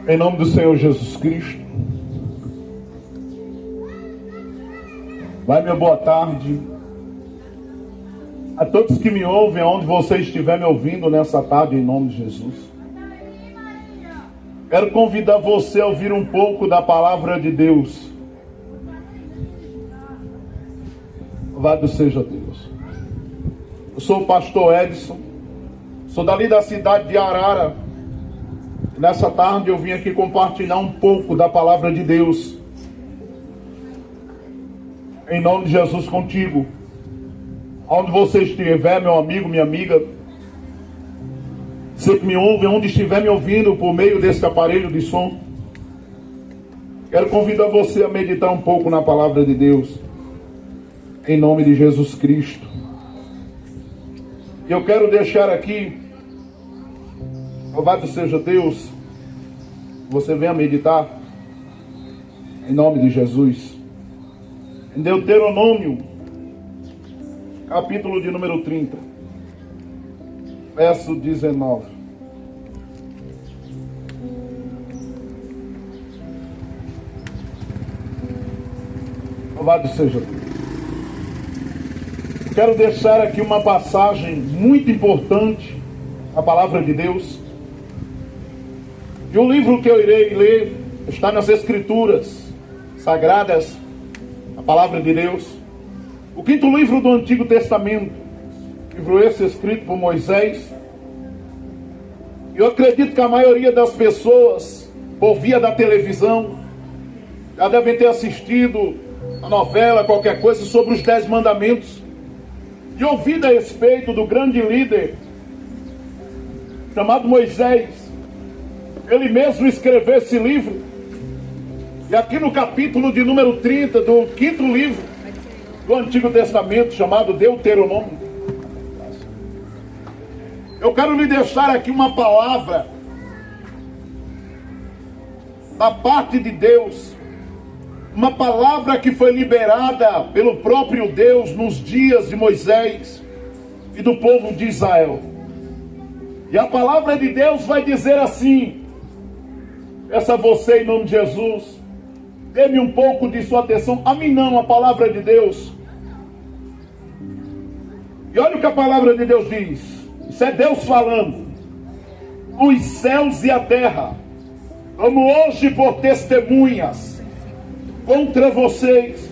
Em nome do Senhor Jesus Cristo. Vai, meu boa tarde a todos que me ouvem, aonde você estiver me ouvindo nessa tarde, em nome de Jesus. Quero convidar você a ouvir um pouco da palavra de Deus. Louvado seja Deus. Eu sou o pastor Edson, sou dali da cidade de Arara. Nessa tarde eu vim aqui compartilhar um pouco da palavra de Deus. Em nome de Jesus contigo. Onde você estiver, meu amigo, minha amiga, você que me ouve, onde estiver me ouvindo por meio desse aparelho de som, quero convidar você a meditar um pouco na palavra de Deus. Em nome de Jesus Cristo. E eu quero deixar aqui, louvado seja Deus, você venha meditar, em nome de Jesus, em Deuteronômio, capítulo de número 30, verso 19. Louvado seja Deus. Quero deixar aqui uma passagem muito importante, a palavra de Deus. E o livro que eu irei ler está nas Escrituras Sagradas, a palavra de Deus. O quinto livro do Antigo Testamento, livro esse escrito por Moisés. Eu acredito que a maioria das pessoas, por via da televisão, já devem ter assistido a novela, qualquer coisa, sobre os 10 mandamentos. E ouvido a respeito do grande líder chamado Moisés. Ele mesmo escreveu esse livro. E aqui no capítulo de número 30 do quinto livro do Antigo Testamento, chamado Deuteronômio, eu quero lhe deixar aqui uma palavra da parte de Deus. Uma palavra que foi liberada pelo próprio Deus nos dias de Moisés e do povo de Israel. E a palavra de Deus vai dizer assim: peço a você em nome de Jesus, dê-me um pouco de sua atenção. A mim não, a palavra de Deus. E olha o que a palavra de Deus diz. Isso é Deus falando. Os céus e a terra, como hoje por testemunhas contra vocês,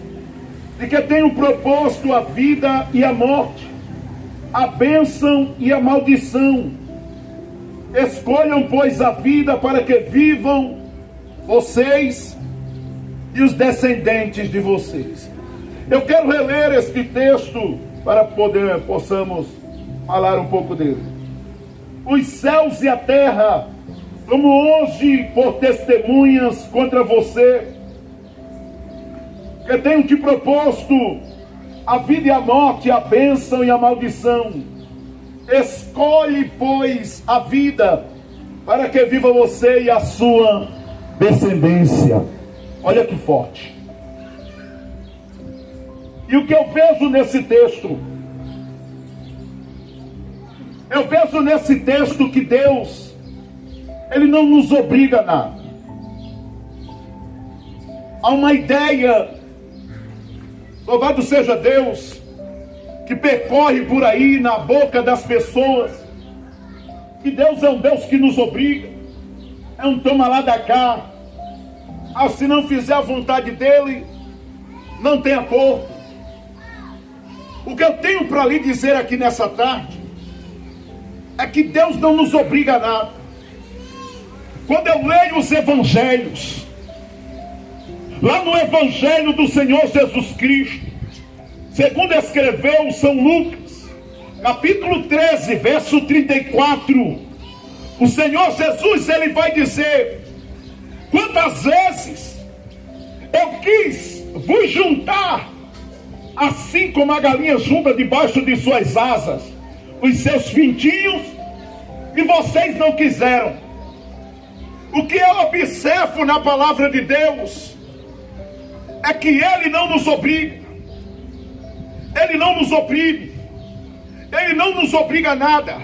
de que tenho proposto a vida e a morte, a bênção e a maldição. Escolham, pois, a vida para que vivam vocês e os descendentes de vocês. Eu quero reler este texto para possamos falar um pouco dele. Os céus e a terra, como hoje por testemunhas contra você, que tenho te proposto a vida e a morte, a bênção e a maldição. Escolhe, pois, a vida para que viva você e a sua descendência. Olha que forte. E o que eu vejo nesse texto? Eu vejo nesse texto que Deus, Ele não nos obriga a nada. Há uma ideia, louvado seja Deus, que percorre por aí na boca das pessoas, que Deus é um Deus que nos obriga, é um toma lá da cá. Ah, se não fizer a vontade dele, não tem acordo. O que eu tenho para lhe dizer aqui nessa tarde é que Deus não nos obriga a nada. Quando eu leio os evangelhos, lá no Evangelho do Senhor Jesus Cristo, segundo escreveu São Lucas, capítulo 13, verso 34, o Senhor Jesus, Ele vai dizer: quantas vezes eu quis vos juntar, assim como a galinha junta debaixo de suas asas os seus pintinhos, e vocês não quiseram. O que eu observo na palavra de Deus é que Ele não nos obriga. Ele não nos oprime. Ele não nos obriga a nada.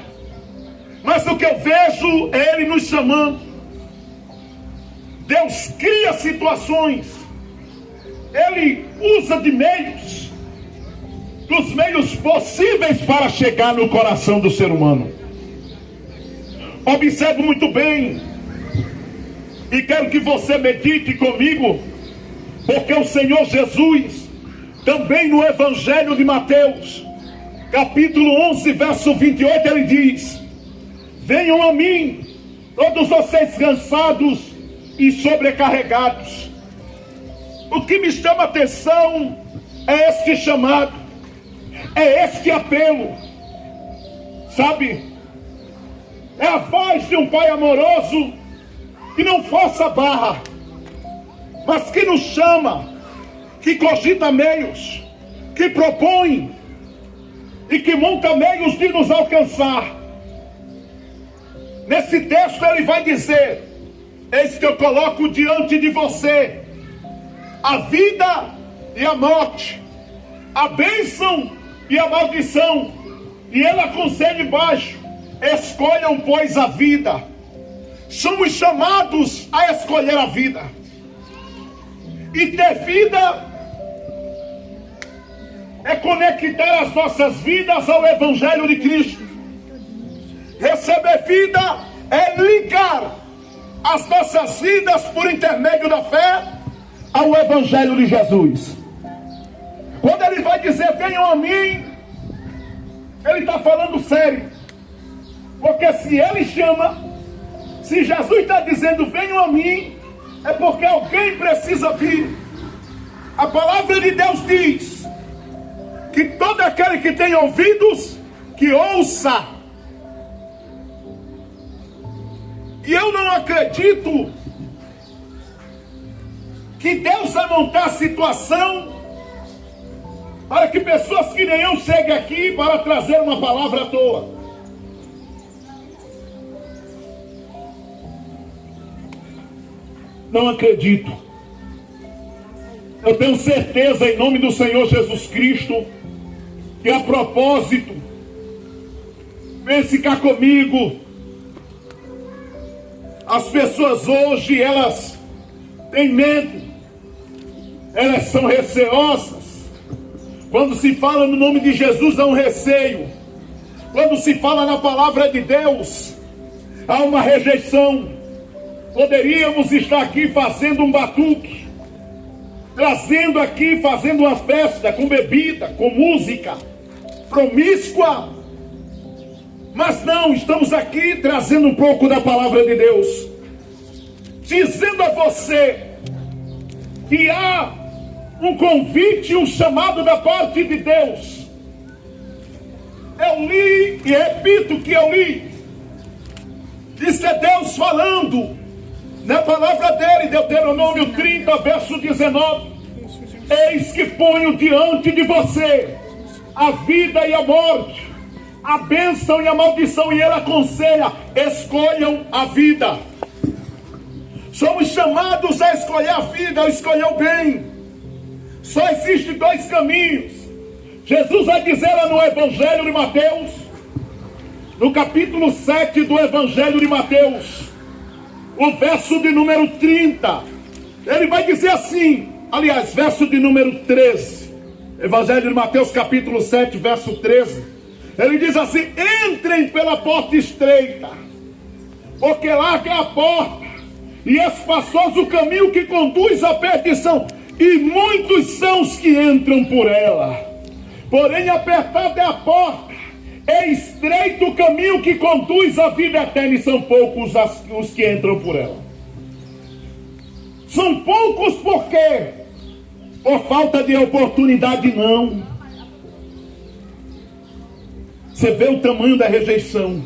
Mas o que eu vejo é Ele nos chamando. Deus cria situações, Ele usa de meios, dos meios possíveis para chegar no coração do ser humano. Observe muito bem, e quero que você medite comigo, porque o Senhor Jesus, também no Evangelho de Mateus, capítulo 11, verso 28, Ele diz: venham a mim, todos vocês cansados e sobrecarregados. O que me chama a atenção é este chamado, é este apelo, sabe? É a voz de um Pai amoroso que não força barra, mas que nos chama, que cogita meios, que propõe e que monta meios de nos alcançar. Nesse texto ele vai dizer: eis que eu coloco diante de você a vida e a morte, a bênção e a maldição. E ele aconselha embaixo: escolham, pois, a vida. Somos chamados a escolher a vida. E ter vida é conectar as nossas vidas ao Evangelho de Cristo. Receber vida é ligar as nossas vidas por intermédio da fé ao Evangelho de Jesus. Quando ele vai dizer venham a mim, ele está falando sério. Porque se ele chama, se Jesus está dizendo venham a mim, é porque alguém precisa vir. A palavra de Deus diz que todo aquele que tem ouvidos, que ouça. E eu não acredito que Deus vai montar a situação para que pessoas que nem eu cheguem aqui para trazer uma palavra à toa. Não acredito. Eu tenho certeza, em nome do Senhor Jesus Cristo, que a propósito, pense cá comigo, as pessoas hoje, elas têm medo, elas são receosas. Quando se fala no nome de Jesus, há um receio. Quando se fala na palavra de Deus, há uma rejeição. Poderíamos estar aqui fazendo um batuque, trazendo aqui, fazendo uma festa com bebida, com música promíscua, mas não, estamos aqui trazendo um pouco da palavra de Deus, dizendo a você que há um convite, um chamado da parte de Deus. Eu li e repito que eu li. Isso é Deus falando na palavra dele, Deuteronômio 30, verso 19. Eis que ponho diante de você a vida e a morte, a bênção e a maldição. E ele aconselha: escolham a vida. Somos chamados a escolher a vida, a escolher o bem. Só existem dois caminhos. Jesus vai dizer lá no Evangelho de Mateus, no capítulo 7 do Evangelho de Mateus, o verso de número 30, ele vai dizer assim, aliás, verso de número 13, Evangelho de Mateus, capítulo 7, verso 13, ele diz assim: entrem pela porta estreita, porque larga é a porta, e espaçoso o caminho que conduz à perdição, e muitos são os que entram por ela. Porém, apertada é a porta, é estreito o caminho que conduz à vida eterna, e são poucos os que entram por ela. São poucos por quê? Por falta de oportunidade, não. Você vê o tamanho da rejeição.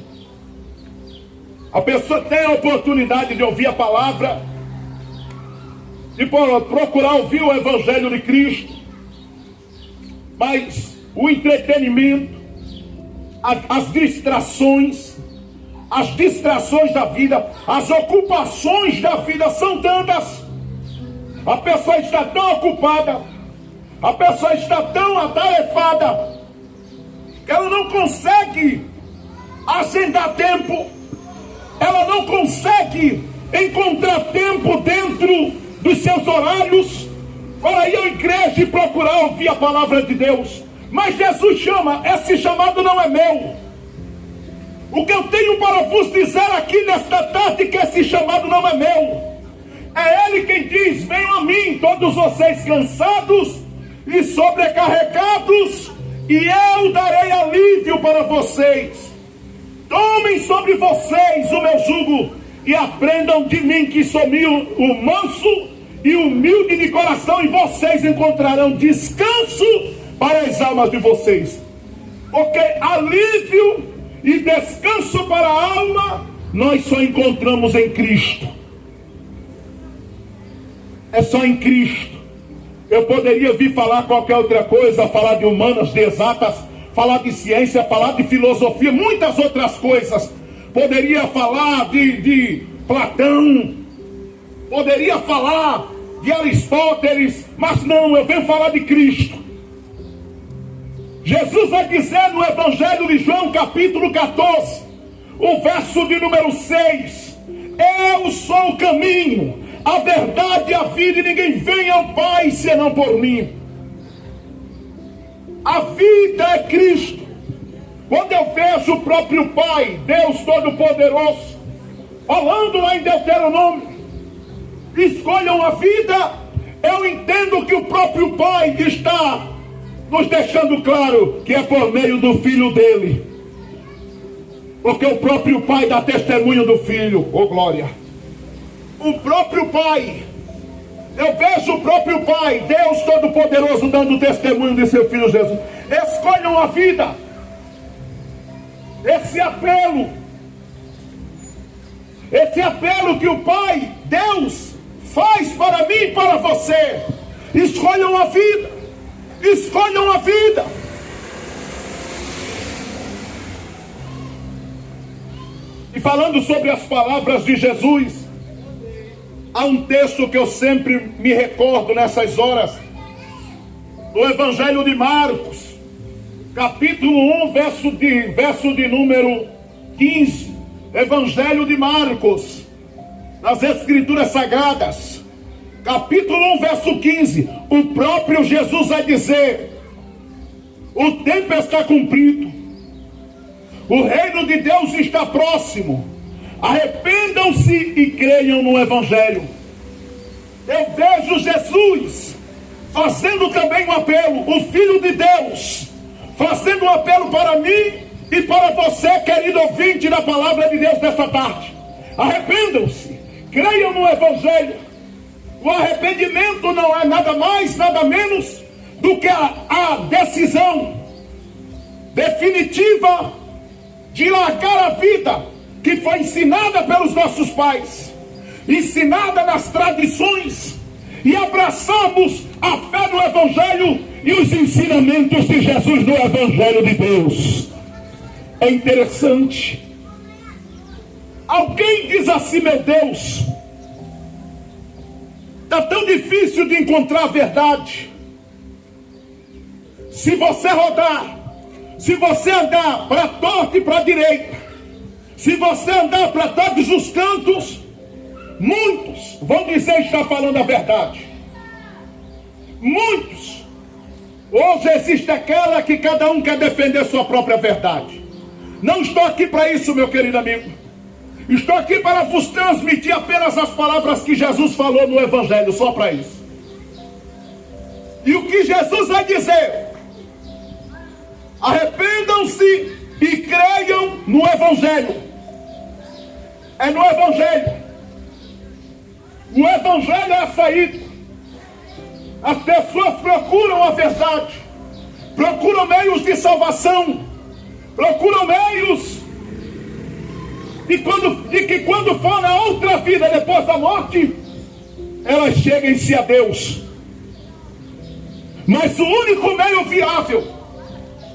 A pessoa tem a oportunidade de ouvir a palavra, de procurar ouvir o Evangelho de Cristo, mas o entretenimento, as distrações da vida, as ocupações da vida são tantas. A pessoa está tão ocupada, a pessoa está tão atarefada, que ela não consegue agendar tempo, ela não consegue encontrar tempo dentro dentro dos seus horários para ir à igreja e procurar ouvir a palavra de Deus. Mas Jesus chama, esse chamado não é meu. O que eu tenho para vos dizer aqui nesta tarde, que esse chamado não é meu. É Ele quem diz: venham a mim todos vocês cansados e sobrecarregados, e eu darei alívio para vocês. Tomem sobre vocês o meu jugo e aprendam de mim, que sou o manso e humilde de coração, e vocês encontrarão descanso para as almas de vocês. Porque alívio e descanso para a alma nós só encontramos em Cristo. É só em Cristo. Eu poderia vir falar qualquer outra coisa, falar de humanas, de exatas, falar de ciência, falar de filosofia, muitas outras coisas. Poderia falar de Platão, poderia falar de Aristóteles, mas não, eu venho falar de Cristo. Jesus vai dizer no Evangelho de João, capítulo 14, o verso de número 6: eu sou o caminho, a verdade e a vida, e ninguém vem ao Pai senão por mim. A vida é Cristo. Quando eu vejo o próprio Pai, Deus Todo-Poderoso, falando lá em Deuteronômio, escolham a vida, eu entendo que o próprio Pai está nos deixando claro que é por meio do Filho dele. Porque o próprio Pai dá testemunho do Filho. Oh glória! O próprio Pai, eu vejo o próprio Pai, Deus Todo-Poderoso, dando testemunho de seu Filho Jesus. Escolham a vida. Esse apelo que o Pai, Deus, faz para mim e para você. Escolham a vida. Escolham a vida. E falando sobre as palavras de Jesus, há um texto que eu sempre me recordo nessas horas, do Evangelho de Marcos, capítulo 1, verso de número 15. Evangelho de Marcos, nas Escrituras Sagradas, capítulo 1, verso 15. O próprio Jesus vai dizer: o tempo está cumprido, o reino de Deus está próximo, arrependam-se e creiam no Evangelho. Eu vejo Jesus fazendo também um apelo, o Filho de Deus fazendo um apelo para mim e para você, querido ouvinte da palavra de Deus nesta tarde. Arrependam-se, creiam no Evangelho. O arrependimento não é nada mais, nada menos do que a decisão definitiva de largar a vida que foi ensinada pelos nossos pais, ensinada nas tradições, e abraçarmos a fé no Evangelho e os ensinamentos de Jesus no Evangelho de Deus. É interessante. Alguém diz assim: meu Deus, está tão difícil de encontrar a verdade. Se você rodar, se você andar para a torta e para a direita, se você andar para todos os cantos, muitos vão dizer estar falando a verdade. Muitos. Hoje existe aquela que cada um quer defender sua própria verdade. Não estou aqui para isso, meu querido amigo. Estou aqui para vos transmitir apenas as palavras que Jesus falou no Evangelho, só para isso. E o que Jesus vai dizer? Arrependam-se e creiam no Evangelho. É no Evangelho. O Evangelho é a saída. As pessoas procuram a verdade, procuram meios de salvação, procuram meios de que quando for na outra vida, depois da morte, elas cheguem-se a Deus. Mas o único meio viável,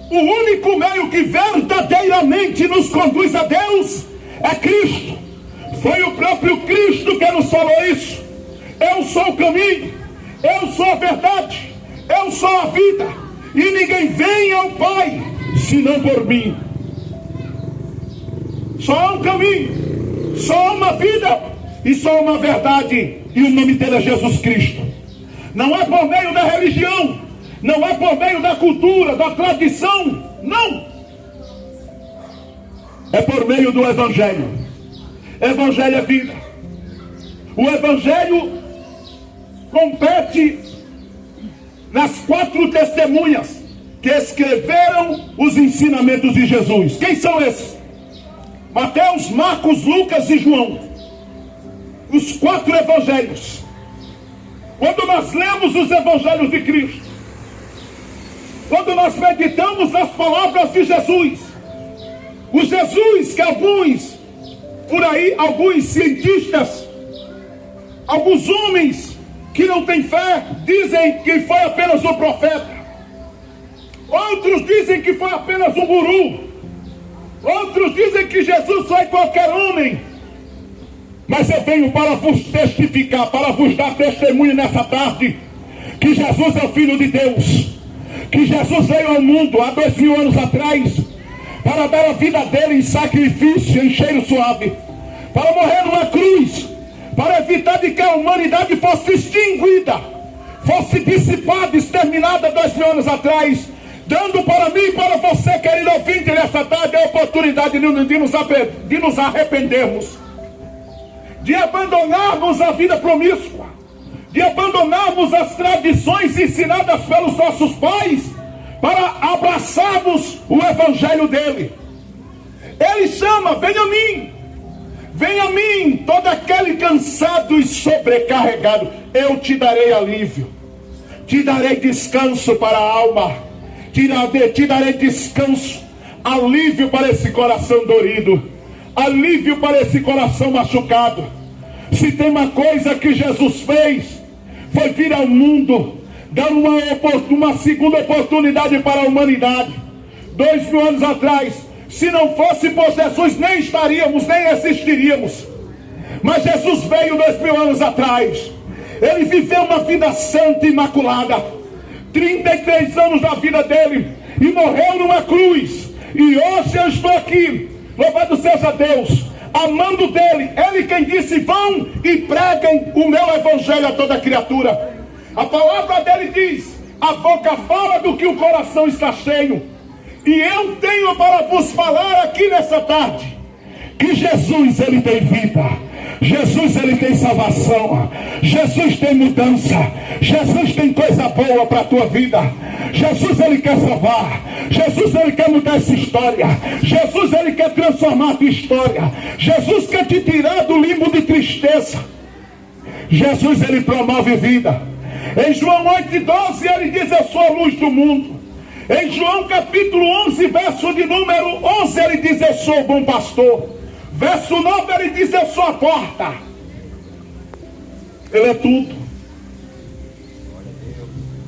o único meio que verdadeiramente nos conduz a Deus é Cristo. Foi o próprio Cristo que nos falou isso. Eu sou o caminho, eu sou a verdade, eu sou a vida, e ninguém vem ao Pai senão por mim. Só há um caminho, só há uma vida, e só uma verdade, e o nome dele é Jesus Cristo. Não é por meio da religião, não é por meio da cultura, da tradição, não. É por meio do Evangelho. Evangelho é vida. O Evangelho compete nas 4 testemunhas que escreveram os ensinamentos de Jesus. Quem são esses? Mateus, Marcos, Lucas e João. Os 4 evangelhos. Quando nós lemos os evangelhos de Cristo, quando nós meditamos nas palavras de Jesus, o Jesus que alguns, por aí, alguns cientistas, alguns homens que não têm fé, dizem que foi apenas um profeta. Outros dizem que foi apenas um guru. Outros dizem que Jesus foi qualquer homem. Mas eu venho para vos testificar, para vos dar testemunho nessa tarde, que Jesus é o Filho de Deus, que Jesus veio ao mundo há 2000 anos atrás, para dar a vida dele em sacrifício, em cheiro suave, para morrer numa cruz, para evitar de que a humanidade fosse extinguida, fosse dissipada, exterminada 2000 anos atrás, dando para mim e para você, querido ouvinte, nessa tarde, a oportunidade de nos arrependermos, de abandonarmos a vida promíscua, de abandonarmos as tradições ensinadas pelos nossos pais, para abraçarmos o Evangelho dele. Ele chama: venha a mim, todo aquele cansado e sobrecarregado, eu te darei alívio, te darei descanso para a alma, te darei descanso, alívio para esse coração dorido, alívio para esse coração machucado. Se tem uma coisa que Jesus fez, foi vir ao mundo, dar uma segunda oportunidade para a humanidade. 2000 anos atrás, se não fosse por Jesus, nem estaríamos, nem existiríamos. Mas Jesus veio 2000 anos atrás. Ele viveu uma vida santa e imaculada, 33 anos da vida dele, e morreu numa cruz. E hoje eu estou aqui, louvado seja Deus, amando dele. Ele quem disse: vão e preguem o meu evangelho a toda criatura. A palavra dele diz: a boca fala do que o coração está cheio. E eu tenho para vos falar aqui nessa tarde, que Jesus, ele tem vida, Jesus, ele tem salvação, Jesus tem mudança, Jesus tem coisa boa para a tua vida. Jesus, ele quer salvar, Jesus, ele quer mudar essa história, Jesus, ele quer transformar a tua história, Jesus quer te tirar do limbo de tristeza. Jesus, ele promove vida. Em João 8,12 ele diz: eu sou a luz do mundo. Em João capítulo 11, verso de número 11, ele diz: eu sou o bom pastor. Verso 9 ele diz: eu sou a porta. Ele é tudo.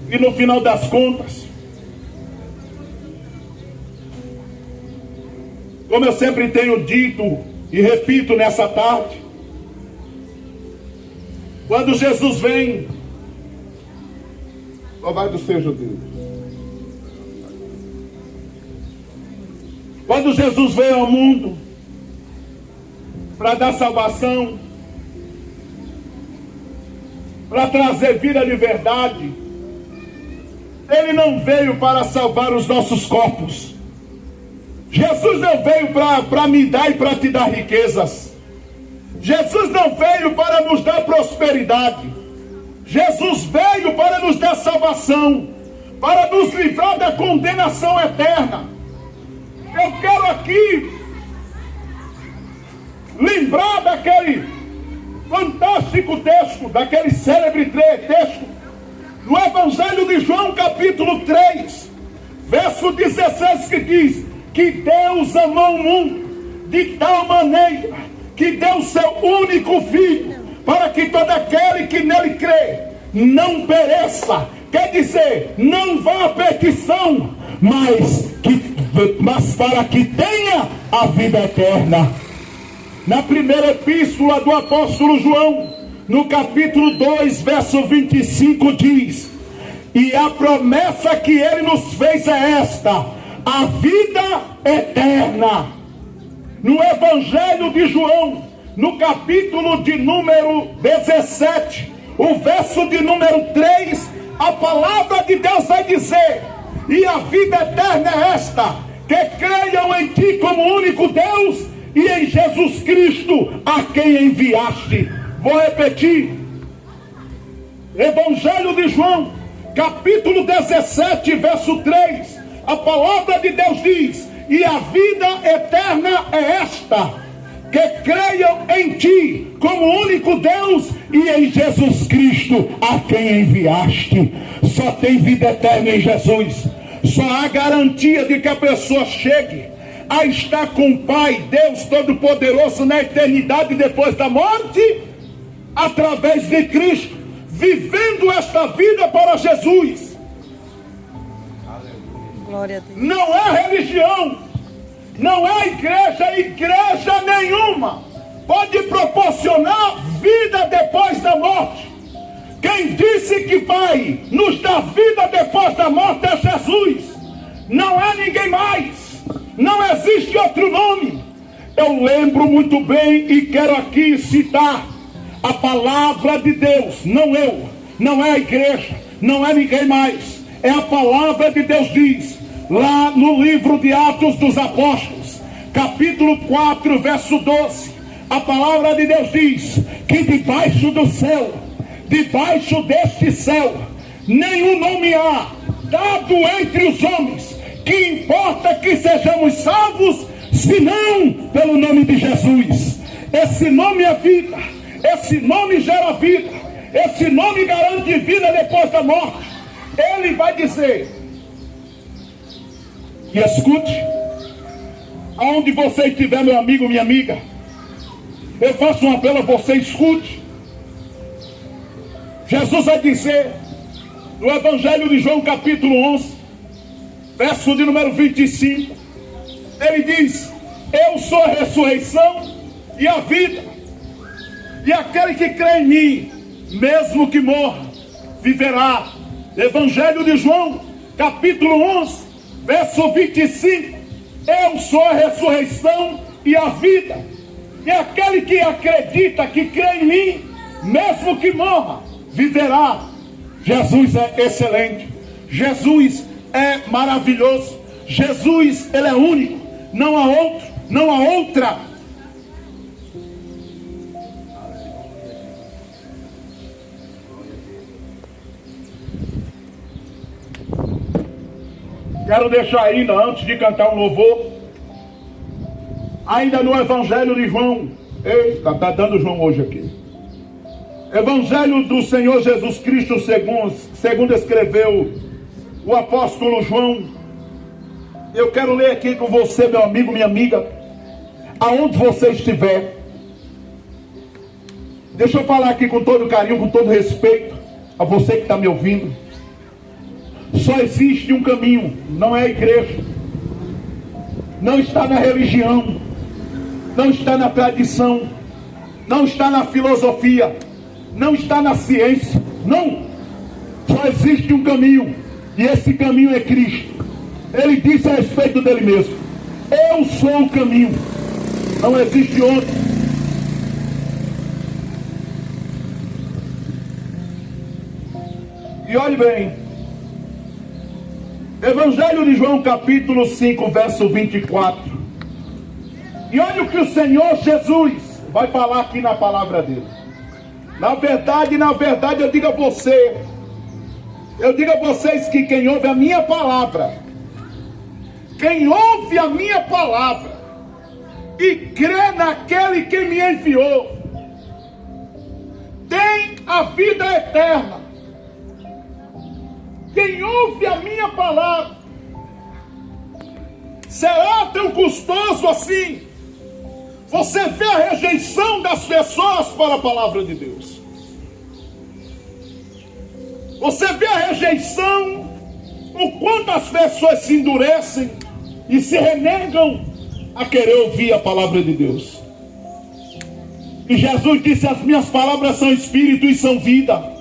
E no final das contas, como eu sempre tenho dito e repito nessa tarde, quando Jesus vem, louvado seja Deus, quando Jesus veio ao mundo para dar salvação, para trazer vida de verdade, ele não veio para salvar os nossos corpos. Jesus não veio para me dar e para te dar riquezas. Jesus não veio para nos dar prosperidade. Jesus veio para nos dar salvação, para nos livrar da condenação eterna. Eu quero aqui lembrar daquele fantástico texto, daquele célebre texto do Evangelho de João capítulo 3, verso 16, que diz que Deus amou o mundo de tal maneira que deu seu único filho, para que todo aquele que nele crê não pereça, quer dizer, não vá à perdição, mas para que tenha a vida eterna. Na primeira epístola do apóstolo João, no capítulo 2, verso 25, diz: e a promessa que ele nos fez é esta, a vida eterna. No Evangelho de João, no capítulo de número 17, o verso de número 3, a palavra de Deus vai dizer: e a vida eterna é esta, que creiam em ti como único Deus e em Jesus Cristo, a quem enviaste. Vou repetir. Evangelho de João, capítulo 17, verso 3. A palavra de Deus diz: e a vida eterna é esta, que creiam em ti como único Deus e em Jesus Cristo, a quem enviaste. Só tem vida eterna em Jesus. Só há garantia de que a pessoa chegue a estar com o Pai, Deus Todo-Poderoso, na eternidade depois da morte, através de Cristo, vivendo esta vida para Jesus. Glória a Deus. Não é religião, não é igreja nenhuma pode proporcionar vida depois da morte. Quem disse que vai nos dar vida depois da morte é Jesus. Não é ninguém mais. Não existe outro nome. Eu lembro muito bem e quero aqui citar a palavra de Deus. Não eu, não é a igreja, não é ninguém mais. É a palavra de Deus. Diz lá no livro de Atos dos Apóstolos, capítulo 4, verso 12. A palavra de Deus diz que debaixo do céu, debaixo deste céu, nenhum nome há dado entre os homens que importa que sejamos salvos, senão pelo nome de Jesus. Esse nome é vida, esse nome gera vida, esse nome garante vida depois da morte. Ele vai dizer, e escute, aonde você estiver, meu amigo, minha amiga, eu faço um apelo a você, escute. Jesus vai dizer no Evangelho de João, capítulo 11, verso de número 25, ele diz: eu sou a ressurreição e a vida, e aquele que crê em mim, mesmo que morra, viverá. Evangelho de João, capítulo 11, verso 25, eu sou a ressurreição e a vida, e aquele que acredita, que crê em mim, mesmo que morra, viverá. Jesus é excelente, Jesus é maravilhoso, Jesus, ele é único, não há outro, não há outra. Quero deixar ainda, antes de cantar um louvor, ainda no Evangelho de João. Eita, está dando João hoje aqui. Evangelho do Senhor Jesus Cristo, segundo escreveu o apóstolo João. Eu quero ler aqui com você, meu amigo, minha amiga, aonde você estiver. Deixa eu falar aqui com todo carinho, com todo respeito, a você que está me ouvindo. Só existe um caminho, não é a igreja, não está na religião, não está na tradição, não está na filosofia, não está na ciência, não. Só existe um caminho, e esse caminho é Cristo. Ele disse a respeito dele mesmo: eu sou o caminho, não existe outro. E olhe bem, Evangelho de João, capítulo 5, verso 24. E olha o que o Senhor Jesus vai falar aqui na palavra dele. Na verdade, eu digo a você, eu digo a vocês que quem ouve a minha palavra, quem ouve a minha palavra e crê naquele que me enviou, tem a vida eterna. Quem ouve a minha palavra, será tão custoso assim? Você vê a rejeição das pessoas para a palavra de Deus. Você vê a rejeição, o quanto as pessoas se endurecem e se renegam a querer ouvir a palavra de Deus. E Jesus disse: as minhas palavras são espírito e são vida.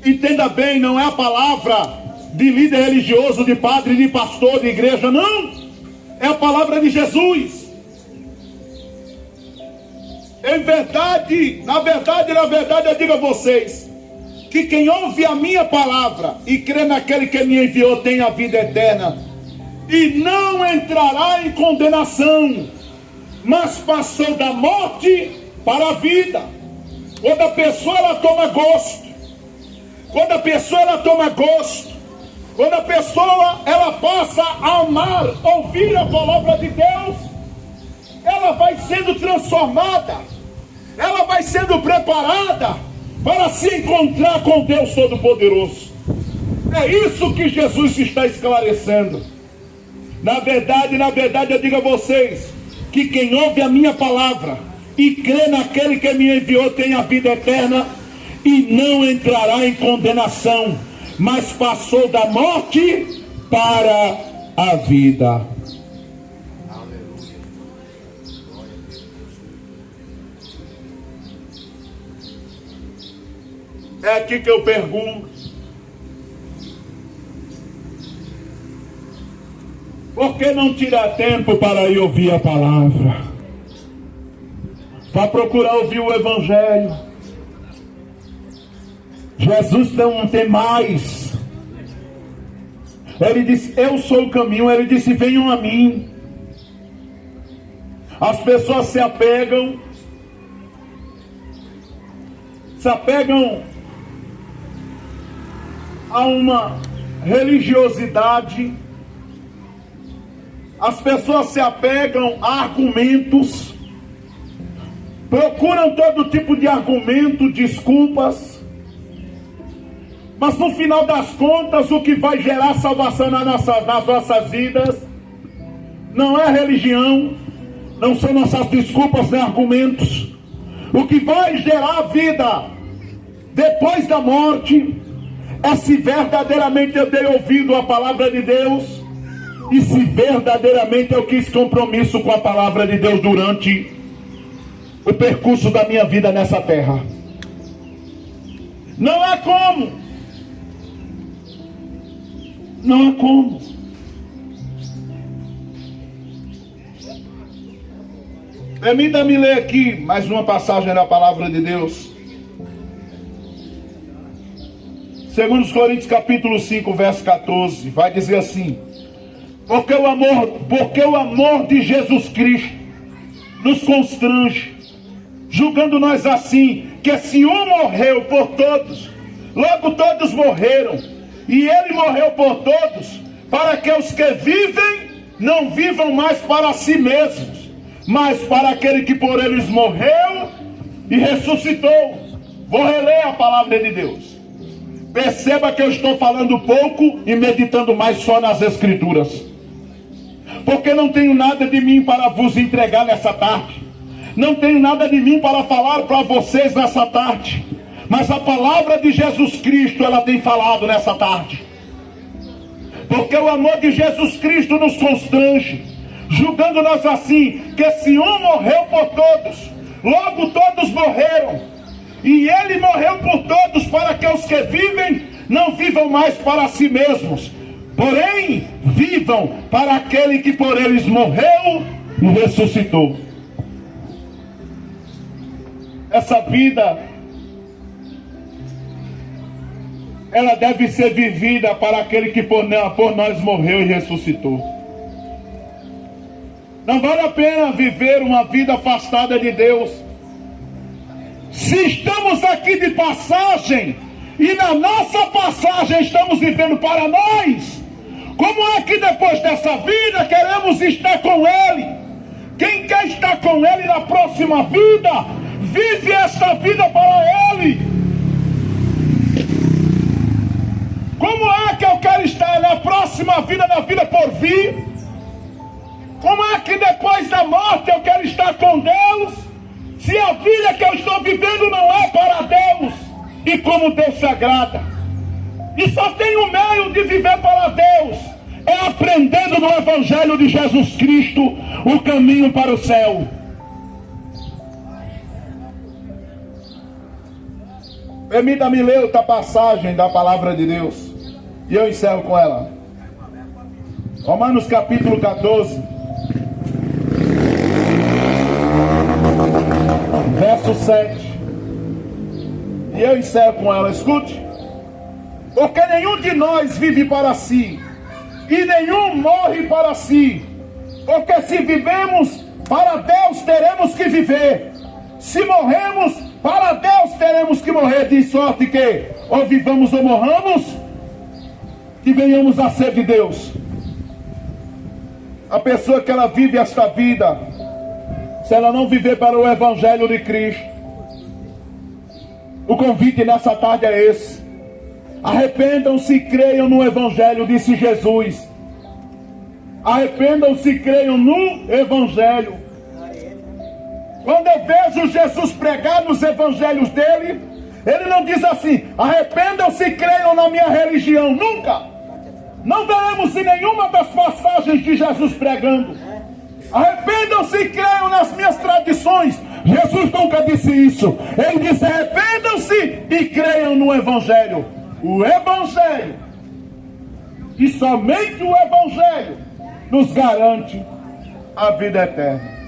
Entenda bem, não é a palavra de líder religioso, de padre, de pastor, de igreja, não. É a palavra de Jesus. Em verdade, na verdade, eu digo a vocês, que quem ouve a minha palavra e crê naquele que me enviou tem a vida eterna, e não entrará em condenação, mas passou da morte para a vida. Quando a pessoa ela toma gosto, quando a pessoa ela passa a amar, ouvir a palavra de Deus, ela vai sendo transformada, ela vai sendo preparada para se encontrar com Deus Todo-Poderoso. É isso que Jesus está esclarecendo. Na verdade, eu digo a vocês, que quem ouve a minha palavra e crê naquele que me enviou tem a vida eterna e não entrará em condenação, mas passou da morte para a vida. É aqui que eu pergunto: por que não tirar tempo para ir ouvir a palavra? Para procurar ouvir o Evangelho. Jesus não tem mais. Ele disse: eu sou o caminho. Ele disse: venham a mim. As pessoas se apegam a uma religiosidade. As pessoas se apegam a argumentos, procuram todo tipo de argumento, desculpas, mas no final das contas o que vai gerar salvação nas nossas vidas não é religião, não são nossas desculpas nem argumentos. O que vai gerar vida depois da morte é se verdadeiramente eu dei ouvido à palavra de Deus e se verdadeiramente eu quis compromisso com a palavra de Deus durante o percurso da minha vida nessa terra. Não há como. Não há como. Permita-me ler aqui mais uma passagem da palavra de Deus. 2 Coríntios capítulo 5, verso 14. Vai dizer assim: porque o amor de Jesus Cristo nos constrange, julgando nós assim, que se um morreu por todos, logo todos morreram, e ele morreu por todos, para que os que vivem não vivam mais para si mesmos, mas para aquele que por eles morreu e ressuscitou. Vou reler a palavra de Deus. Perceba que eu estou falando pouco e meditando mais só nas Escrituras, porque não tenho nada de mim para vos entregar nessa tarde, não tenho nada de mim para falar para vocês nessa tarde, mas a palavra de Jesus Cristo ela tem falado nessa tarde. Porque o amor de Jesus Cristo nos constrange, julgando nós assim, que se um morreu por todos, logo todos morreram, e ele morreu por todos, para que os que vivem não vivam mais para si mesmos, porém vivam para aquele que por eles morreu e ressuscitou. Essa vida ela deve ser vivida para aquele que por nós morreu e ressuscitou. Não vale a pena viver uma vida afastada de Deus. Se estamos aqui de passagem, e na nossa passagem estamos vivendo para nós, como é que depois dessa vida queremos estar com Ele? Quem quer estar com Ele na próxima vida, vive esta vida para Ele. Como é que eu quero estar na próxima vida, na vida por vir? Como é que depois da morte eu quero estar com Deus, se a vida que eu estou vivendo não é para Deus? E como Deus se agrada? E só tem um meio de viver para Deus, é aprendendo no Evangelho de Jesus Cristo o caminho para o céu. Permita-me ler outra passagem da palavra de Deus, e eu encerro com ela. Romanos capítulo 14, verso 7. E eu encerro com ela, escute. Porque nenhum de nós vive para si, e nenhum morre para si. Porque se vivemos, para Deus teremos que viver. Se morremos, para Deus teremos que morrer. De sorte que, ou vivamos ou morramos, que venhamos a ser de Deus. A pessoa que ela vive esta vida, se ela não viver para o Evangelho de Cristo, o convite nessa tarde é esse. Arrependam-se e creiam no Evangelho, disse Jesus. Arrependam-se e creiam no Evangelho. Quando eu vejo Jesus pregar nos evangelhos dele, ele não diz assim: arrependam-se e creiam na minha religião. Nunca. Não veremos em nenhuma das passagens de Jesus pregando: arrependam-se e creiam nas minhas tradições. Jesus nunca disse isso. Ele disse: arrependam-se e creiam no Evangelho. O Evangelho, e somente o Evangelho, nos garante a vida eterna.